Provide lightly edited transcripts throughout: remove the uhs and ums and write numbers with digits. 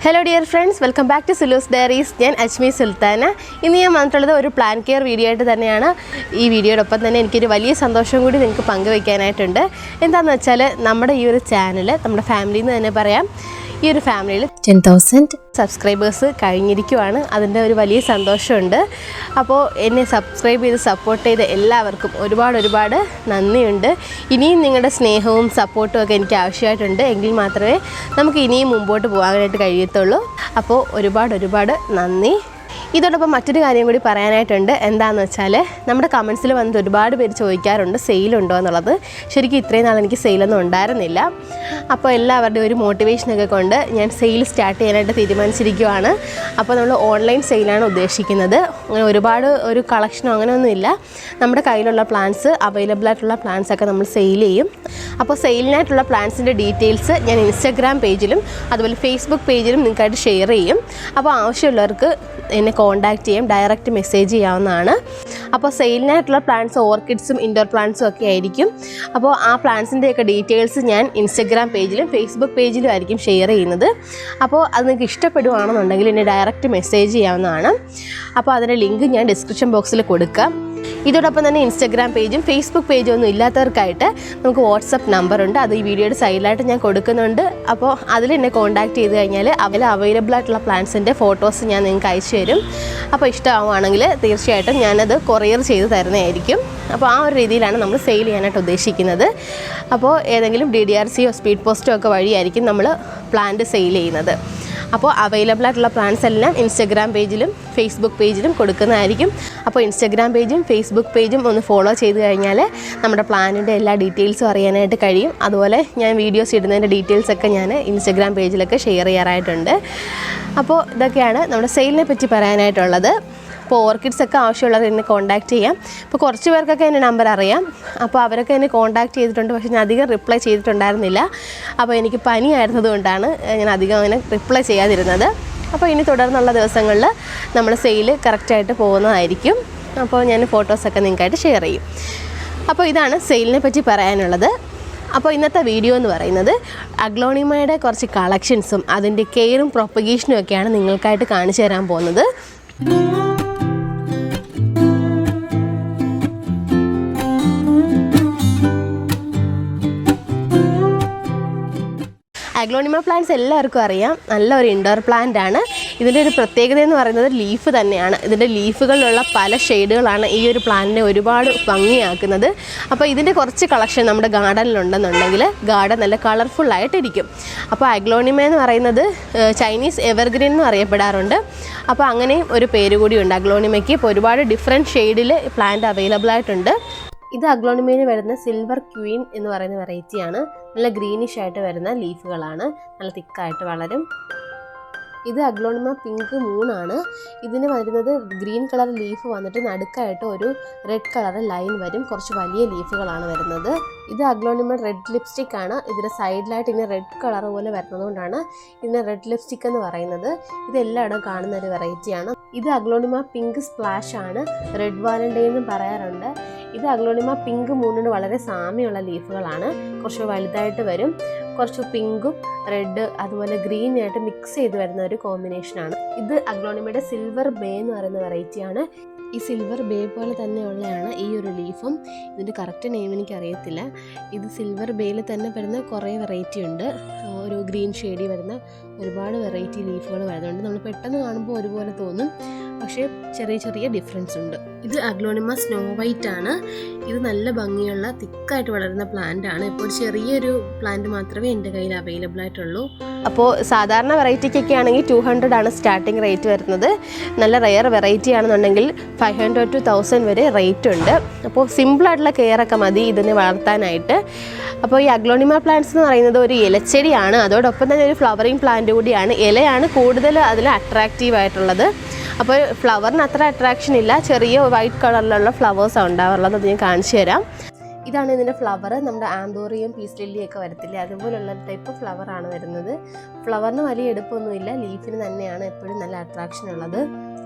Hello dear friends, welcome back to SULUZ DIARIES. I am AJMISULTHANA. Today I am going to plant care video. This video is a very good sandosam kudi ningalku പങ്കുവെക്കാനായിട്ടുണ്ട്. എന്താണെന്ന് വെച്ചാൽ നമ്മുടെ ഈ ഒരു channel നമ്മുടെ ഫാമിലിയിൽ നിന്ന് തന്നെ പറയാം. ഈ ഒരു ഫാമിലിയിൽ 10,000 സബ്സ്ക്രൈബേഴ്സ് കഴിഞ്ഞിരിക്കുകയാണ്. അതിന്റെ ഒരു വലിയ സന്തോഷമുണ്ട്. അപ്പോൾ എന്നെ സബ്സ്ക്രൈബ് ചെയ്ത് സപ്പോർട്ട് ചെയ്ത എല്ലാവർക്കും ഒരുപാട് നന്ദിയുണ്ട്. ഇനിയും നിങ്ങളുടെ സ്നേഹവും സപ്പോർട്ടും ഒക്കെ എനിക്ക് ആവശ്യമായിട്ടുണ്ട്. എങ്കിൽ മാത്രമേ നമുക്ക് ഇനിയും മുമ്പോട്ട് പോകാനായിട്ട് കഴിയത്തുള്ളൂ. അപ്പോൾ ഒരുപാട് നന്ദി. ഇതോടൊപ്പം മറ്റൊരു കാര്യം കൂടി പറയാനായിട്ടുണ്ട്. എന്താണെന്ന് വെച്ചാൽ നമ്മുടെ കമൻസിൽ വന്നിട്ട് ഒരുപാട് പേര് ചോദിക്കാറുണ്ട് സെയിലുണ്ടോ എന്നുള്ളത്. ശരിക്കും ഇത്രയും നാൾ എനിക്ക് സെയിലൊന്നും ഉണ്ടായിരുന്നില്ല. അപ്പോൾ എല്ലാവരുടെയും ഒരു മോട്ടിവേഷനൊക്കെ കൊണ്ട് ഞാൻ സെയിൽ സ്റ്റാർട്ട് ചെയ്യാനായിട്ട് തീരുമാനിച്ചിരിക്കുകയാണ്. അപ്പോൾ നമ്മൾ ഓൺലൈൻ സെയിലാണ് ഉദ്ദേശിക്കുന്നത്. അങ്ങനെ ഒരുപാട് ഒരു കളക്ഷനോ അങ്ങനെയൊന്നുമില്ല. നമ്മുടെ കയ്യിലുള്ള പ്ലാന്റ്സ് അവൈലബിൾ ആയിട്ടുള്ള പ്ലാന്റ്സ് ഒക്കെ നമ്മൾ സെയിൽ ചെയ്യും. അപ്പോൾ സെയിലിനായിട്ടുള്ള പ്ലാന്റ്സിൻ്റെ ഡീറ്റെയിൽസ് ഞാൻ ഇൻസ്റ്റഗ്രാം പേജിലും അതുപോലെ ഫേസ്ബുക്ക് പേജിലും നിങ്ങൾക്കായിട്ട് ഷെയർ ചെയ്യും. അപ്പോൾ ആവശ്യമുള്ളവർക്ക് എന്നെ കോൺടാക്റ്റ് ചെയ്യും, ഡയറക്റ്റ് മെസ്സേജ് ചെയ്യാവുന്നതാണ്. അപ്പോൾ സെയിലിനായിട്ടുള്ള പ്ലാന്റ്സ് ഓർക്കിഡ്സും ഇൻഡോർ പ്ലാന്റ്സും ഒക്കെ ആയിരിക്കും. അപ്പോൾ ആ പ്ലാന്റ്സിൻ്റെയൊക്കെ ഡീറ്റെയിൽസ് ഞാൻ ഇൻസ്റ്റഗ്രാം പേജിലും ഫേസ്ബുക്ക് പേജിലും ആയിരിക്കും ഷെയർ ചെയ്യുന്നത്. അപ്പോൾ അത് നിങ്ങൾക്ക് ഇഷ്ടപ്പെടുകയാണെന്നുണ്ടെങ്കിൽ എന്നെ ഡയറക്റ്റ് മെസ്സേജ് ചെയ്യാവുന്നതാണ്. അപ്പോൾ അതിൻ്റെ ലിങ്ക് ഞാൻ ഡിസ്ക്രിപ്ഷൻ ബോക്സിൽ കൊടുക്കാം. ഇതോടൊപ്പം തന്നെ ഇൻസ്റ്റഗ്രാം പേജും ഫേസ്ബുക്ക് പേജും ഒന്നും ഇല്ലാത്തവർക്കായിട്ട് നമുക്ക് വാട്സപ്പ് നമ്പറുണ്ട്. അത് ഈ വീഡിയോയുടെ സൈഡിലായിട്ട് ഞാൻ കൊടുക്കുന്നുണ്ട്. അപ്പോൾ അതിൽ എന്നെ കോൺടാക്റ്റ് ചെയ്ത് കഴിഞ്ഞാൽ അതിൽ അവൈലബിൾ ആയിട്ടുള്ള പ്ലാന്റ്സിൻ്റെ ഫോട്ടോസ് ഞാൻ നിങ്ങൾക്ക് അയച്ചു തരും. അപ്പോൾ ഇഷ്ടമാവുകയാണെങ്കിൽ തീർച്ചയായിട്ടും ഞാനത് കൊറിയർ ചെയ്ത് തരുന്നതായിരിക്കും. അപ്പോൾ ആ ഒരു രീതിയിലാണ് നമ്മൾ സെയിൽ ചെയ്യാനായിട്ട് ഉദ്ദേശിക്കുന്നത്. അപ്പോൾ ഏതെങ്കിലും DDRCയോ സ്പീഡ് പോസ്റ്റോ ഒക്കെ വഴിയായിരിക്കും നമ്മൾ പ്ലാന്റ് സെയിൽ ചെയ്യുന്നത്. അപ്പോൾ അവൈലബിൾ ആയിട്ടുള്ള പ്ലാന്റ്സ് എല്ലാം ഇൻസ്റ്റഗ്രാം പേജിലും ഫേസ്ബുക്ക് പേജിലും കൊടുക്കുന്നതായിരിക്കും. അപ്പോൾ ഇൻസ്റ്റഗ്രാം പേജും ഫേസ്ബുക്ക് പേജും ഒന്ന് ഫോളോ ചെയ്ത് കഴിഞ്ഞാൽ നമ്മുടെ പ്ലാനിൻ്റെ എല്ലാ ഡീറ്റെയിൽസും അറിയാനായിട്ട് കഴിയും. അതുപോലെ ഞാൻ വീഡിയോസ് ഇടുന്നതിൻ്റെ ഡീറ്റെയിൽസൊക്കെ ഞാൻ ഇൻസ്റ്റഗ്രാം പേജിലൊക്കെ ഷെയർ ചെയ്യാറായിട്ടുണ്ട്. അപ്പോൾ ഇതൊക്കെയാണ് നമ്മുടെ സെയിലിനെ പറ്റി പറയാനായിട്ടുള്ളത്. അപ്പോൾ ഓർക്കിഡ്സ് ഒക്കെ ആവശ്യമുള്ളവർ എന്നെ കോൺടാക്റ്റ് ചെയ്യാം. ഇപ്പോൾ കുറച്ച് പേർക്കൊക്കെ എൻ്റെ നമ്പർ അറിയാം. അപ്പോൾ അവരൊക്കെ എന്നെ കോൺടാക്റ്റ് ചെയ്തിട്ടുണ്ട്. പക്ഷേ ഞാൻ അധികം റിപ്ലൈ ചെയ്തിട്ടുണ്ടായിരുന്നില്ല. അപ്പോൾ എനിക്ക് പനി ആയിരുന്നതുകൊണ്ടാണ് ഞാൻ അധികം അങ്ങനെ റിപ്ലൈ ചെയ്യാതിരുന്നത്. അപ്പോൾ ഇനി തുടർന്നുള്ള ദിവസങ്ങളിൽ നമ്മുടെ സെയിൽ കറക്റ്റായിട്ട് പോകുന്നതായിരിക്കും. അപ്പോൾ ഞാൻ ഫോട്ടോസൊക്കെ നിങ്ങൾക്കായിട്ട് ഷെയർ ചെയ്യും. അപ്പോൾ ഇതാണ് സെയിലിനെ പറ്റി പറയാനുള്ളത്. അപ്പോൾ ഇന്നത്തെ വീഡിയോ എന്ന് പറയുന്നത് അഗ്ലോണിമയുടെ കുറച്ച് കളക്ഷൻസും അതിൻ്റെ കെയറും പ്രൊപ്പഗേഷനും ഒക്കെയാണ് നിങ്ങൾക്കായിട്ട് കാണിച്ചു തരാൻ പോകുന്നത്. അഗ്ലോണിമ പ്ലാന്റ്സ് എല്ലാവർക്കും അറിയാം, നല്ലൊരു ഇൻഡോർ പ്ലാന്റ് ആണ്. ഇതിൻ്റെ ഒരു പ്രത്യേകത എന്ന് പറയുന്നത് ലീഫ് തന്നെയാണ്. ഇതിൻ്റെ ലീഫുകളിലുള്ള പല ഷെയ്ഡുകളാണ് ഈ ഒരു പ്ലാന്റിനെ ഒരുപാട് ഭംഗിയാക്കുന്നത്. അപ്പോൾ ഇതിൻ്റെ കുറച്ച് കളക്ഷൻ നമ്മുടെ ഗാർഡനിലുണ്ടെന്നുണ്ടെങ്കിൽ ഗാർഡൻ നല്ല കളർഫുള്ളായിട്ടിരിക്കും. അപ്പോൾ അഗ്ലോണിമ എന്ന് പറയുന്നത് ചൈനീസ് എവർഗ്രീൻ എന്ന് അറിയപ്പെടാറുണ്ട്. അപ്പോൾ അങ്ങനെയും ഒരു പേര് കൂടിയുണ്ട് അഗ്ലോണിമയ്ക്ക്. ഇപ്പോൾ ഒരുപാട് ഡിഫറെൻറ്റ് ഷെയ്ഡിൽ പ്ലാന്റ് അവൈലബിൾ ആയിട്ടുണ്ട്. ഇത് അഗ്ലോണിമയിൽ വരുന്ന സിൽവർ ക്വീൻ എന്ന് പറയുന്ന വെറൈറ്റിയാണ്. നല്ല ഗ്രീനിഷ് ആയിട്ട് വരുന്ന ലീഫുകളാണ്, നല്ല തിക്കായിട്ട് വളരും. ഇത് അഗ്ലോണിമ പിങ്ക് 3 ആണ്. ഇതിന് വരുന്നത് ഗ്രീൻ കളർ ലീഫ് വന്നിട്ട് നടുക്കായിട്ട് ഒരു റെഡ് കളർ ലൈൻ വരും. കുറച്ച് വലിയ ലീഫുകളാണ് വരുന്നത്. ഇത് അഗ്ലോണിമ റെഡ് ലിപ്സ്റ്റിക് ആണ്. ഇതിൻ്റെ സൈഡിലായിട്ട് ഇങ്ങനെ റെഡ് കളർ പോലെ വരുന്നതുകൊണ്ടാണ് ഇതിനെ റെഡ് ലിപ്സ്റ്റിക് എന്ന് പറയുന്നത്. ഇത് എല്ലായിടവും കാണുന്ന ഒരു വെറൈറ്റിയാണ്. ഇത് അഗ്ലോണിമ പിങ്ക് സ്പ്ലാഷ് ആണ്. റെഡ് വാലന്റൈൻ എന്നും പറയാറുണ്ട്. ഇത് അഗ്ലോണിമ പിങ്ക് 3 വളരെ സാമ്യമുള്ള ലീഫുകളാണ്. കുറച്ച് വലുതായിട്ട് വരും. കുറച്ച് പിങ്കും റെഡ് അതുപോലെ ഗ്രീൻ ആയിട്ട് മിക്സ് ചെയ്ത് വരുന്ന ഒരു കോമ്പിനേഷനാണ്. ഇത് അഗ്ലോണിമയുടെ സിൽവർ ബേ എന്ന് പറയുന്ന വെറൈറ്റിയാണ്. ഈ സിൽവർ ബേ പോലെ തന്നെയുള്ളതാണ് ഈ ഒരു ലീഫും. ഇതിൻ്റെ കറക്റ്റ് നെയിം എനിക്കറിയത്തില്ല. ഇത് സിൽവർ ബേയിൽ തന്നെ വരുന്ന കുറേ വെറൈറ്റി ഉണ്ട്. ഒരു ഗ്രീൻ ഷെയ്ഡിൽ വരുന്ന ഒരുപാട് വെറൈറ്റി ലീഫുകൾ വരുന്നുണ്ട്. നമ്മൾ പെട്ടെന്ന് കാണുമ്പോൾ ഒരുപോലെ തോന്നും, പക്ഷേ ചെറിയ ഡിഫറൻസ് ഉണ്ട്. ഇത് അഗ്ലോണിമ സ്നോ വൈറ്റ് ആണ്. ഇത് നല്ല ഭംഗിയുള്ള തിക്കായിട്ട് വളരുന്ന പ്ലാന്റ് ആണ്. ഇപ്പോൾ ചെറിയൊരു പ്ലാന്റ് മാത്രമേ എൻ്റെ കയ്യിൽ അവൈലബിൾ ആയിട്ടുള്ളൂ. അപ്പോൾ സാധാരണ വെറൈറ്റിക്കൊക്കെ ആണെങ്കിൽ 200 ആണ് സ്റ്റാർട്ടിങ് റേറ്റ് വരുന്നത്. നല്ല റെയർ വെറൈറ്റി ആണെന്നുണ്ടെങ്കിൽ 500 to 1000 വരെ റേറ്റ് ഉണ്ട്. അപ്പോൾ സിമ്പിളായിട്ടുള്ള കെയറൊക്കെ മതി ഇതിനെ വളർത്താനായിട്ട്. അപ്പോൾ ഈ അഗ്ലോണിമ പ്ലാന്റ്സ് എന്ന് പറയുന്നത് ഒരു ഇലച്ചെടിയാണ്. അതോടൊപ്പം തന്നെ ഒരു ഫ്ലവറിങ് പ്ലാന്റ് കൂടിയാണ്. ഇലയാണ് കൂടുതൽ അതിൽ അട്രാക്റ്റീവ് ആയിട്ടുള്ളത്. അപ്പോൾ ഫ്ലവറിന് അത്ര അട്രാക്ഷൻ ഇല്ല. ചെറിയ വൈറ്റ് കളറിലുള്ള ഫ്ലവേഴ്സാണ് ഉണ്ടാവാറുള്ളത്. അത് ഞാൻ കാണിച്ചു തരാം. ഇതാണ് ഇതിൻ്റെ ഫ്ലവർ. നമ്മുടെ ആന്തോറിയം പീസ് ലില്ലിയൊക്കെ വരത്തില്ലേ, അതുപോലുള്ള ടൈപ്പ് ഫ്ലവറാണ് വരുന്നത്. ഫ്ലവറിന് വലിയ എടുപ്പൊന്നുമില്ല. ലീഫിന് തന്നെയാണ് എപ്പോഴും നല്ല അട്രാക്ഷൻ ഉള്ളത്.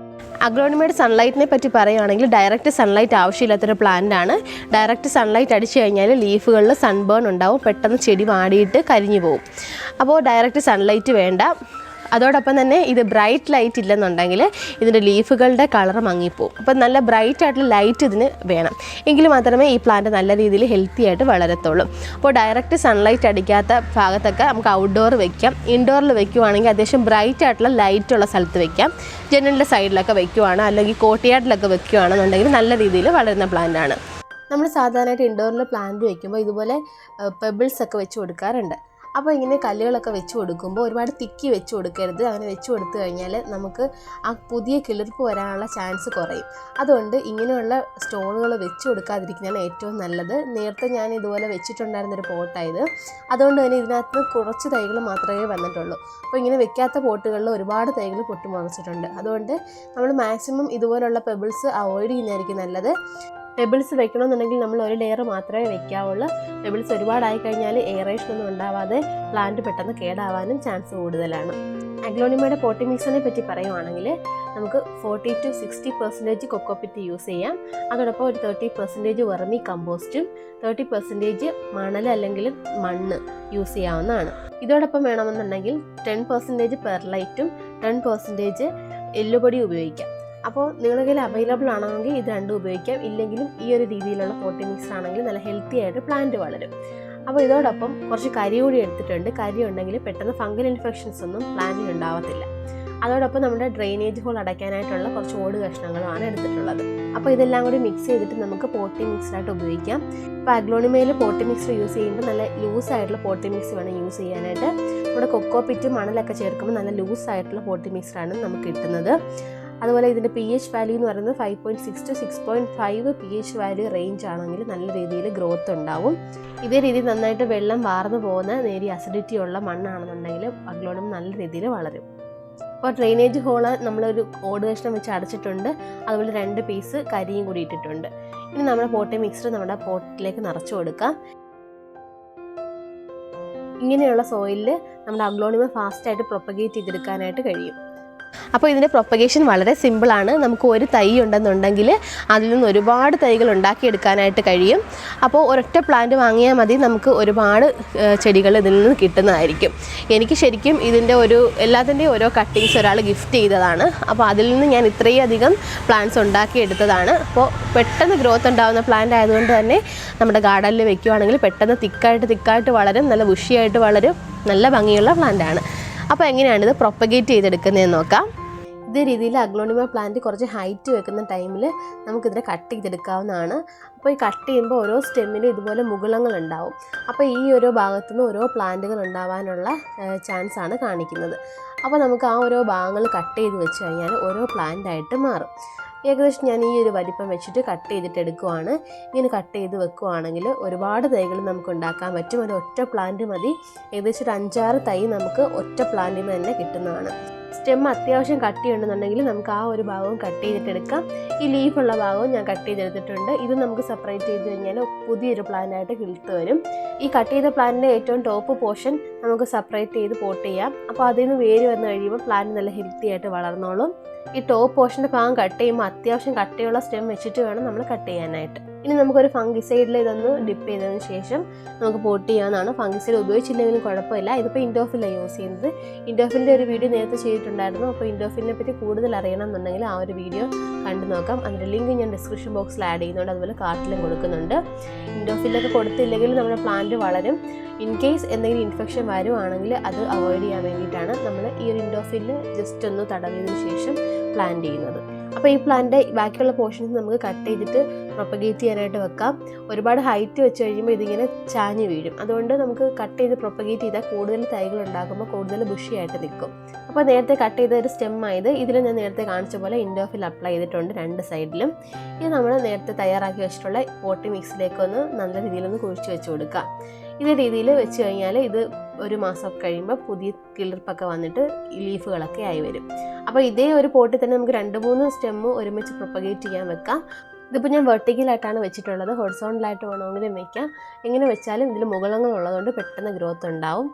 അഗ്ലോണിമയുടെ സൺലൈറ്റിനെ പറ്റി പറയുകയാണെങ്കിൽ ഡയറക്റ്റ് സൺലൈറ്റ് ആവശ്യമില്ലാത്തൊരു പ്ലാന്റ് ആണ്. ഡയറക്റ്റ് സൺലൈറ്റ് അടിച്ചു കഴിഞ്ഞാൽ ലീഫുകളിൽ സൺബേൺ ഉണ്ടാവും, പെട്ടെന്ന് ചെടി വാടിയിട്ട് കരിഞ്ഞു പോകും. അപ്പോൾ ഡയറക്റ്റ് സൺലൈറ്റ് വേണ്ട. അതോടൊപ്പം തന്നെ ഇത് ബ്രൈറ്റ് ലൈറ്റ് ഇല്ലെന്നുണ്ടെങ്കിൽ ഇതിൻ്റെ ലീഫുകളുടെ കളർ മങ്ങിപ്പോവും. അപ്പോൾ നല്ല ബ്രൈറ്റ് ആയിട്ടുള്ള ലൈറ്റ് ഇതിന് വേണം, എങ്കിൽ മാത്രമേ ഈ പ്ലാന്റ് നല്ല രീതിയിൽ ഹെൽത്തി ആയിട്ട് വളരത്തുള്ളൂ. അപ്പോൾ ഡയറക്റ്റ് സൺലൈറ്റ് അടിക്കാത്ത ഭാഗത്തൊക്കെ നമുക്ക് ഔട്ട്ഡോർ വെക്കാം. ഇൻഡോറിൽ വെക്കുവാണെങ്കിൽ അത്യാവശ്യം ബ്രൈറ്റ് ആയിട്ടുള്ള ലൈറ്റ് ഉള്ള സ്ഥലത്ത് വെക്കാം. ജനലിൻ്റെ സൈഡിലൊക്കെ വെക്കുവാണ്, അല്ലെങ്കിൽ കോർട്ട്യാർഡിലൊക്കെ വെക്കുവാണെന്നുണ്ടെങ്കിൽ നല്ല രീതിയിൽ വളരുന്ന പ്ലാന്റാണ്. നമ്മൾ സാധാരണയായിട്ട് ഇൻഡോറിൽ പ്ലാന്റ് വയ്ക്കുമ്പോൾ ഇതുപോലെ പെബിൾസ് ഒക്കെ വെച്ച് കൊടുക്കാറുണ്ട്. അപ്പോൾ ഇങ്ങനെ കല്ലുകളൊക്കെ വെച്ച് കൊടുക്കുമ്പോൾ ഒരുപാട് തിക്കി വെച്ച് കൊടുക്കരുത്. അങ്ങനെ വെച്ച് കൊടുത്തു കഴിഞ്ഞാൽ നമുക്ക് ആ പുതിയ കിളിർപ്പ് വരാനുള്ള ചാൻസ് കുറയും. അതുകൊണ്ട് ഇങ്ങനെയുള്ള സ്റ്റോണുകൾ വെച്ച് കൊടുക്കാതിരിക്കുന്നതാണ് ഏറ്റവും നല്ലത്. നേരത്തെ ഞാൻ ഇതുപോലെ വെച്ചിട്ടുണ്ടായിരുന്നൊരു പോട്ടായത്, അതുകൊണ്ട് തന്നെ ഇതിനകത്ത് കുറച്ച് തൈകൾ മാത്രമേ വന്നിട്ടുള്ളൂ. അപ്പോൾ ഇങ്ങനെ വെക്കാത്ത പോട്ടുകളിൽ ഒരുപാട് തൈകൾ പൊട്ടിമുളച്ചിട്ടുണ്ട്. അതുകൊണ്ട് നമ്മൾ മാക്സിമം ഇതുപോലുള്ള പെബിൾസ് അവോയ്ഡ് ചെയ്യുന്നതായിരിക്കും നല്ലത്. പെബിൾസ് വെക്കണമെന്നുണ്ടെങ്കിൽ നമ്മൾ ഒരു ലെയർ മാത്രമേ വെക്കാവുള്ളൂ. പെബിൾസ് ഒരുപാടായി കഴിഞ്ഞാൽ എയറേഷൻ ഒന്നും ഉണ്ടാവാതെ പ്ലാന്റ് പെട്ടെന്ന് കേടാവാനും ചാൻസ് കൂടുതലാണ്. അഗ്ലോണിമയുടെ പോട്ടി മിക്സിനെ പറ്റി പറയുവാണെങ്കിൽ നമുക്ക് 40 to 60% കൊക്കോപിറ്റ് യൂസ് ചെയ്യാം. അതോടൊപ്പം ഒരു 30% വെർമി കമ്പോസ്റ്റും 30% മണൽ അല്ലെങ്കിൽ മണ്ണ് യൂസ് ചെയ്യാവുന്നതാണ്. ഇതോടൊപ്പം വേണമെന്നുണ്ടെങ്കിൽ 10% പെർലൈറ്റും 10% എല്ലുപൊടി ഉപയോഗിക്കാം. അപ്പോൾ നിങ്ങളുടെ കയ്യിൽ അവൈലബിൾ ആണെങ്കിൽ ഇത് രണ്ടും ഉപയോഗിക്കാം. ഇല്ലെങ്കിലും ഈ ഒരു രീതിയിലുള്ള പോട്ടി മിക്സ് ആണെങ്കിൽ നല്ല ഹെൽത്തി ആയിട്ട് പ്ലാന്റ് വളരും. അപ്പോൾ ഇതോടൊപ്പം കുറച്ച് കരി കൂടി എടുത്തിട്ടുണ്ട്. കരി ഉണ്ടെങ്കിൽ പെട്ടെന്ന് ഫംഗൽ ഇൻഫെക്ഷൻസ് ഒന്നും പ്ലാന്റിന് ഉണ്ടാവത്തില്ല. അതോടൊപ്പം നമ്മുടെ ഡ്രെയിനേജ് ഹോൾ അടയ്ക്കാനായിട്ടുള്ള കുറച്ച് ഓട് കഷ്ണങ്ങളുമാണ് എടുത്തിട്ടുള്ളത്. അപ്പോൾ ഇതെല്ലാം കൂടി മിക്സ് ചെയ്തിട്ട് നമുക്ക് പോട്ടി മിക്സായിട്ട് ഉപയോഗിക്കാം. ഇപ്പോൾ അഗ്ലോണിമയിൽ പോട്ടി മിക്സ് യൂസ് ചെയ്യുമ്പോൾ നല്ല ലൂസായിട്ടുള്ള പോട്ടി മിക്സ് വേണം യൂസ് ചെയ്യാനായിട്ട്. നമ്മുടെ കൊക്കോപിറ്റും മണലൊക്കെ ചേർക്കുമ്പോൾ നല്ല ലൂസായിട്ടുള്ള പോട്ടി മിക്സാണ് നമുക്ക് കിട്ടുന്നത്. അതുപോലെ ഇതിൻ്റെ pH വാല്യൂ എന്ന് പറയുന്നത് 5.6 to 6.5 pH വാല്യൂ റേഞ്ച് ആണെങ്കിൽ നല്ല രീതിയിൽ ഗ്രോത്ത് ഉണ്ടാവും. ഇതേ രീതിയിൽ നന്നായിട്ട് വെള്ളം വാർന്നു പോകുന്ന നേരിയ അസിഡിറ്റി ഉള്ള മണ്ണാണെന്നുണ്ടെങ്കിൽ അഗ്ലോണിമ നല്ല രീതിയിൽ വളരും. അപ്പോൾ ഡ്രെയിനേജ് ഹോള് നമ്മളൊരു ഓട് കഷ്ണം വെച്ച് അടച്ചിട്ടുണ്ട്. അതുപോലെ 2 പീസ് കരിയും കൂടി ഇട്ടിട്ടുണ്ട്. ഇനി നമ്മുടെ പോട്ടി മിക്സർ നമ്മുടെ പോട്ടിലേക്ക് നിറച്ചു കൊടുക്കാം. ഇങ്ങനെയുള്ള സോയിലിൽ നമ്മുടെ അഗ്ലോണിമ ഫാസ്റ്റായിട്ട് പ്രൊപ്പഗേറ്റ് ചെയ്തെടുക്കാനായിട്ട് കഴിയും. അപ്പോൾ ഇതിൻ്റെ പ്രൊപ്പഗേഷൻ വളരെ സിമ്പിളാണ്. നമുക്ക് ഒരു തൈ ഉണ്ടെന്നുണ്ടെങ്കിൽ അതിൽ നിന്ന് ഒരുപാട് തൈകൾ ഉണ്ടാക്കിയെടുക്കാനായിട്ട് കഴിയും. അപ്പോൾ ഒരൊറ്റ പ്ലാന്റ് വാങ്ങിയാൽ മതി, നമുക്ക് ഒരുപാട് ചെടികൾ ഇതിൽ നിന്ന് കിട്ടുന്നതായിരിക്കും. എനിക്ക് ശരിക്കും ഇതിൻ്റെ എല്ലാത്തിൻ്റെയും ഓരോ കട്ടിങ്സ് ഒരാൾ ഗിഫ്റ്റ് ചെയ്തതാണ്. അപ്പോൾ അതിൽ നിന്ന് ഞാൻ ഇത്രയും അധികം പ്ലാന്റ്സ് ഉണ്ടാക്കിയെടുത്തതാണ്. അപ്പോൾ പെട്ടെന്ന് ഗ്രോത്ത് ഉണ്ടാകുന്ന പ്ലാന്റ് ആയതുകൊണ്ട് തന്നെ നമ്മുടെ ഗാർഡനിൽ വെക്കുകയാണെങ്കിൽ പെട്ടെന്ന് തിക്കായിട്ട് വളരും, നല്ല ബുഷിയായിട്ട് വളരും, നല്ല ഭംഗിയുള്ള പ്ലാന്റാണ്. അപ്പോൾ എങ്ങനെയാണിത് പ്രൊപ്പഗേറ്റ് ചെയ്തെടുക്കുന്നതെന്ന് നോക്കാം. ഇതേ രീതിയിൽ അഗ്ലോണിമ പ്ലാന്റ് കുറച്ച് ഹൈറ്റ് വെക്കുന്ന ടൈമിൽ നമുക്കിതിനെ കട്ട് ചെയ്തെടുക്കാവുന്നതാണ്. അപ്പോൾ ഈ കട്ട് ചെയ്യുമ്പോൾ ഓരോ സ്റ്റെമ്മിലും ഇതുപോലെ മുകുളങ്ങൾ ഉണ്ടാവും. അപ്പോൾ ഈ ഓരോ ഭാഗത്തുനിന്ന് ഓരോ പ്ലാന്റുകൾ ഉണ്ടാവാനുള്ള ചാൻസാണ് കാണിക്കുന്നത്. അപ്പോൾ നമുക്ക് ആ ഓരോ ഭാഗങ്ങൾ കട്ട് ചെയ്ത് വെച്ച് കഴിഞ്ഞാൽ ഓരോ പ്ലാന്റായിട്ട് മാറും. ഏകദേശം ഞാൻ ഈ ഒരു വലിപ്പം വെച്ചിട്ട് കട്ട് ചെയ്തിട്ട് എടുക്കുവാണ്. ഇങ്ങനെ കട്ട് ചെയ്ത് വെക്കുവാണെങ്കിൽ ഒരുപാട് തൈകൾ നമുക്ക് ഉണ്ടാക്കാൻ പറ്റും. ഒരു ഒറ്റ പ്ലാന്റ് മതി. ഏകദേശം ഒരു 5-6 തൈ നമുക്ക് ഒറ്റ പ്ലാന്റിൽ നിന്ന് തന്നെ കിട്ടുന്നതാണ്. സ്റ്റെം അത്യാവശ്യം കട്ടിയുണ്ടെന്നുണ്ടെങ്കിൽ നമുക്ക് ആ ഒരു ഭാഗവും കട്ട് ചെയ്തിട്ടെടുക്കാം. ഈ ലീഫുള്ള ഭാഗവും ഞാൻ കട്ട് ചെയ്തെടുത്തിട്ടുണ്ട്. ഇത് നമുക്ക് സെപ്പറേറ്റ് ചെയ്ത് കഴിഞ്ഞാൽ പുതിയൊരു പ്ലാന്റായിട്ട് കിളിർത്ത് വരും. ഈ കട്ട് ചെയ്ത പ്ലാന്റിൻ്റെ ഏറ്റവും ടോപ്പ് പോർഷൻ നമുക്ക് സെപ്പറേറ്റ് ചെയ്ത് പോട്ട് ചെയ്യാം. അപ്പോൾ അതിൽ നിന്ന് വേര് വന്ന് കഴിയുമ്പോൾ പ്ലാന്റ് നല്ല ഹെൽത്തി ആയിട്ട് വളർന്നോളും. ഈ ടോപ്പ് പോർഷൻ്റെ ഭാഗം കട്ട് ചെയ്യുമ്പോൾ അത്യാവശ്യം കട്ടിയുള്ള സ്റ്റെം വെച്ചിട്ട് വേണം നമ്മൾ കട്ട് ചെയ്യാനായിട്ട്. ഇനി നമുക്കൊരു ഫംഗിസൈഡിൽ ഇതൊന്ന് ഡിപ്പ് ചെയ്തതിന് ശേഷം നമുക്ക് പോട്ട് ചെയ്യാവുന്നതാണ്. ഫംഗിസൈഡ് ഉപയോഗിച്ചില്ലെങ്കിലും കുഴപ്പമില്ല. ഇതിപ്പോൾ ഇൻഡോഫിലാണ് യൂസ് ചെയ്യുന്നത്. ഇൻഡോഫിൻ്റെ ഒരു വീഡിയോ നേരത്തെ ചെയ്തിട്ടുണ്ടായിരുന്നു. അപ്പോൾ ഇൻഡോഫിനെ പറ്റി കൂടുതൽ അറിയണം എന്നുണ്ടെങ്കിൽ ആ ഒരു വീഡിയോ കണ്ടു നോക്കാം. അതിൻ്റെ ലിങ്ക് ഞാൻ ഡിസ്ക്രിപ്ഷൻ ബോക്സിൽ ആഡ് ചെയ്യുന്നുണ്ട്. അതുപോലെ കാർട്ടിലും കൊടുക്കുന്നുണ്ട്. ഇൻഡോഫിലൊക്കെ കൊടുത്തില്ലെങ്കിൽ നമ്മുടെ പ്ലാന്റ് വളരും. ഇൻ കേസ് എന്തെങ്കിലും ഇൻഫെക്ഷൻ വരുവാണെങ്കിൽ അത് അവോയ്ഡ് ചെയ്യാൻ വേണ്ടിയിട്ടാണ് നമ്മൾ ഈ ഒരു ഇൻഡോഫിൽ ജസ്റ്റ് ഒന്ന് തടവിയതിന് ശേഷം പ്ലാന്റ് ചെയ്യുന്നത്. അപ്പോൾ ഈ പ്ലാന്റ് ബാക്കിയുള്ള പോർഷൻസ് നമുക്ക് കട്ട് ചെയ്തിട്ട് പ്രൊപ്പഗേറ്റ് ചെയ്യാനായിട്ട് വെക്കാം. ഒരുപാട് ഹൈറ്റ് വെച്ച് കഴിയുമ്പോൾ ഇതിങ്ങനെ ചാഞ്ഞ് വീഴും. അതുകൊണ്ട് നമുക്ക് കട്ട് ചെയ്ത് പ്രൊപ്പഗേറ്റ് ചെയ്താൽ കൂടുതൽ തൈകൾ ഉണ്ടാക്കുമ്പോൾ കൂടുതൽ ബുഷിയായിട്ട് നിൽക്കും. അപ്പോൾ നേരത്തെ കട്ട് ചെയ്ത ഒരു സ്റ്റെം ആയത് ഇതിൽ ഞാൻ നേരത്തെ കാണിച്ച പോലെ ഇൻഡോഫിൽ അപ്ലൈ ചെയ്തിട്ടുണ്ട് 2 സൈഡിലും. ഇത് നമ്മൾ നേരത്തെ തയ്യാറാക്കി വെച്ചിട്ടുള്ള പോട്ടി മിക്സിലേക്കൊന്ന് നല്ല രീതിയിലൊന്ന് കുഴിച്ച് വെച്ച് കൊടുക്കാം. ഇതേ രീതിയിൽ വെച്ച് കഴിഞ്ഞാൽ ഇത് ഒരു മാസം കഴിയുമ്പോൾ പുതിയ കിളിർപ്പൊക്കെ വന്നിട്ട് ലീഫുകളൊക്കെ ആയി വരും. അപ്പോൾ ഇതേ ഒരു പോട്ടിൽ തന്നെ നമുക്ക് 2-3 സ്റ്റെമ്മ് ഒരുമിച്ച് പ്രൊപ്പഗേറ്റ് ചെയ്യാൻ വെക്കാം. ഇതിപ്പോൾ ഞാൻ വെർട്ടിക്കലായിട്ടാണ് വെച്ചിട്ടുള്ളത്. ഹൊറിസോണ്ടലായിട്ട് വേണമെങ്കിലും വെക്കാം. എങ്ങനെ വെച്ചാലും ഇതിൽ മുകളങ്ങൾ ഉള്ളതുകൊണ്ട് പെട്ടെന്ന് ഗ്രോത്ത് ഉണ്ടാവും.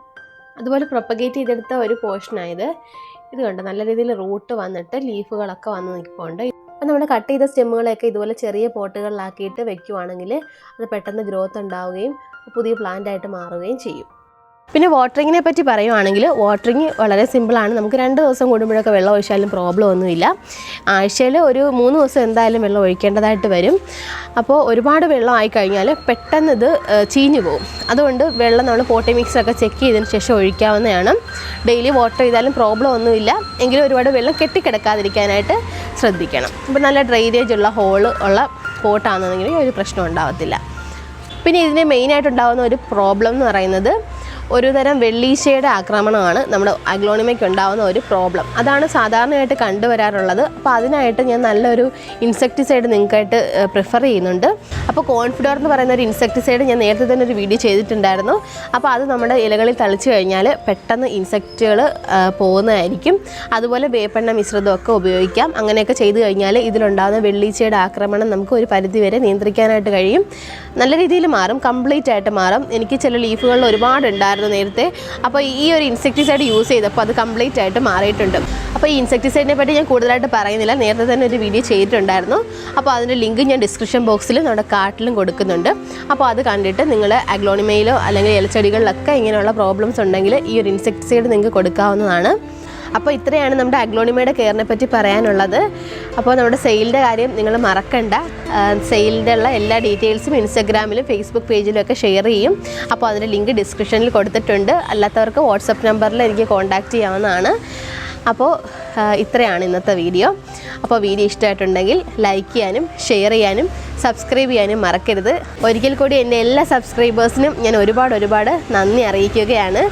അതുപോലെ പ്രൊപ്പഗേറ്റ് ചെയ്തെടുത്ത ഒരു പോർഷനായത് ഇത് കണ്ടോ, നല്ല രീതിയിൽ റൂട്ട് വന്നിട്ട് ലീഫുകളൊക്കെ വന്ന് നിൽപ്പുണ്ട്. അപ്പോൾ നമ്മൾ കട്ട് ചെയ്ത സ്റ്റെമ്മുകളെയൊക്കെ ഇതുപോലെ ചെറിയ പോട്ടുകളിലാക്കിയിട്ട് വെക്കുവാണെങ്കിൽ അത് പെട്ടെന്ന് ഗ്രോത്ത് ഉണ്ടാവുകയും പുതിയ പ്ലാന്റ് ആയിട്ട് മാറുകയും ചെയ്യും. പിന്നെ വാട്ടറിങ്ങിനെ പറ്റി പറയുവാണെങ്കിൽ വാട്ടറിങ് വളരെ സിമ്പിളാണ്. നമുക്ക് 2 ദിവസം കൂടുമ്പോഴൊക്കെ വെള്ളം ഒഴിച്ചാലും പ്രോബ്ലം ഒന്നുമില്ല. ആഴ്ചയിൽ ഒരു 3 ദിവസം എന്തായാലും വെള്ളം ഒഴിക്കേണ്ടതായിട്ട് വരും. അപ്പോൾ ഒരുപാട് വെള്ളം ആയിക്കഴിഞ്ഞാൽ പെട്ടെന്ന് ഇത് ചീഞ്ഞു പോകും. അതുകൊണ്ട് വെള്ളം നമ്മൾ പോട്ടി മിക്സറൊക്കെ ചെക്ക് ചെയ്തതിന് ശേഷം ഒഴിക്കാവുന്നതാണ്. ഡെയിലി വാട്ടർ ചെയ്താലും പ്രോബ്ലം ഒന്നുമില്ല. എങ്കിലും ഒരുപാട് വെള്ളം കെട്ടിക്കിടക്കാതിരിക്കാനായിട്ട് ശ്രദ്ധിക്കണം. ഇപ്പോൾ നല്ല ഡ്രെയിനേജ് ഉള്ള ഹോള് ഉള്ള പോട്ടാണെന്നുണ്ടെങ്കിൽ ഒരു പ്രശ്നം ഉണ്ടാകത്തില്ല. പിന്നെ ഇതിന് മെയിനായിട്ടുണ്ടാകുന്ന ഒരു പ്രോബ്ലം എന്ന് പറയുന്നത് ഒരു തരം വെള്ളീച്ചയുടെ ആക്രമണമാണ് നമ്മുടെ അഗ്ലോണിമയ്ക്ക് ഉണ്ടാകുന്ന ഒരു പ്രോബ്ലം. അതാണ് സാധാരണയായിട്ട് കണ്ടുവരാറുള്ളത്. അപ്പോൾ അതിനായിട്ട് ഞാൻ നല്ലൊരു ഇൻസെക്ടിസൈഡ് നിങ്ങൾക്കായിട്ട് പ്രിഫർ ചെയ്യുന്നുണ്ട്. അപ്പോൾ കോൺഫിഡോർ എന്ന് പറയുന്ന ഒരു ഇൻസെക്ടിസൈഡ് ഞാൻ നേരത്തെ തന്നെ ഒരു വീഡിയോ ചെയ്തിട്ടുണ്ടായിരുന്നു. അപ്പോൾ അത് നമ്മുടെ ഇലകളിൽ തളിച്ചു കഴിഞ്ഞാൽ പെട്ടെന്ന് ഇൻസെക്റ്റുകൾ പോകുന്നതായിരിക്കും. അതുപോലെ വേപ്പെണ്ണ മിശ്രിതമൊക്കെ ഉപയോഗിക്കാം. അങ്ങനെയൊക്കെ ചെയ്തു കഴിഞ്ഞാൽ ഇതിലുണ്ടാകുന്ന വെള്ളീച്ചയുടെ ആക്രമണം നമുക്ക് ഒരു പരിധിവരെ നിയന്ത്രിക്കാനായിട്ട് കഴിയും. നല്ല രീതിയിൽ മാറും, കംപ്ലീറ്റ് ആയിട്ട് മാറും. എനിക്ക് ചില ലീഫുകളിൽ ഒരുപാടുണ്ടായിരുന്നു നേരത്തെ. അപ്പോൾ ഈ ഒരു ഇൻസെക്ടിസൈഡ് യൂസ് ചെയ്തപ്പോൾ അത് കംപ്ലീറ്റ് ആയിട്ട് മാറിയിട്ടുണ്ട്. അപ്പോൾ ഈ ഇൻസെക്ടിസൈഡിനെ പറ്റി ഞാൻ കൂടുതലായിട്ട് പറയുന്നില്ല, നേരത്തെ തന്നെ ഒരു വീഡിയോ ചെയ്തിട്ടുണ്ടായിരുന്നു. അപ്പോൾ അതിൻ്റെ ലിങ്ക് ഞാൻ ഡിസ്ക്രിപ്ഷൻ ബോക്സിലും നമ്മുടെ കാർട്ടിലും കൊടുക്കുന്നുണ്ട്. അപ്പോൾ അത് കണ്ടിട്ട് നിങ്ങൾ അഗ്ലോണിമയിലോ അല്ലെങ്കിൽ ഇലച്ചെടികളിലൊക്കെ ഇങ്ങനെയുള്ള പ്രോബ്ലംസ് ഉണ്ടെങ്കിൽ ഈ ഒരു ഇൻസെക്ടിസൈഡ് നിങ്ങൾക്ക് കൊടുക്കാവുന്നതാണ്. അപ്പോൾ ഇത്രയാണ് നമ്മുടെ അഗ്ലോണിമയുടെ കെയറിനെ പറ്റി പറയാനുള്ളത്. അപ്പോൾ നമ്മുടെ സെയിലിൻ്റെ കാര്യം നിങ്ങൾ മറക്കണ്ട. സെയിലിൻ്റെ ഉള്ള എല്ലാ ഡീറ്റെയിൽസും ഇൻസ്റ്റാഗ്രാമിലും ഫേസ്ബുക്ക് പേജിലും ഒക്കെ ഷെയർ ചെയ്യും. അപ്പോൾ അതിൻ്റെ ലിങ്ക് ഡിസ്ക്രിപ്ഷനിൽ കൊടുത്തിട്ടുണ്ട്. അല്ലാത്തവർക്ക് വാട്സപ്പ് നമ്പറിൽ എനിക്ക് കോൺടാക്റ്റ് ചെയ്യാവുന്നതാണ്. അപ്പോൾ ഇത്രയാണ് ഇന്നത്തെ വീഡിയോ. അപ്പോൾ വീഡിയോ ഇഷ്ടമായിട്ടുണ്ടെങ്കിൽ ലൈക്ക് ചെയ്യാനും ഷെയർ ചെയ്യാനും സബ്സ്ക്രൈബ് ചെയ്യാനും മറക്കരുത്. ഒരിക്കൽ കൂടി എൻ്റെ എല്ലാ സബ്സ്ക്രൈബേഴ്സിനും ഞാൻ ഒരുപാട് നന്ദി അറിയിക്കുകയാണ്.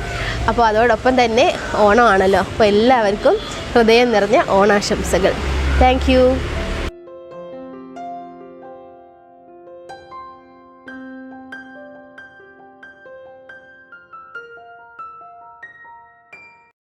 അപ്പോൾ അതോടൊപ്പം തന്നെ ഓണമാണല്ലോ. അപ്പോൾ എല്ലാവർക്കും ഹൃദയം നിറഞ്ഞ ഓണാശംസകൾ. Thank you.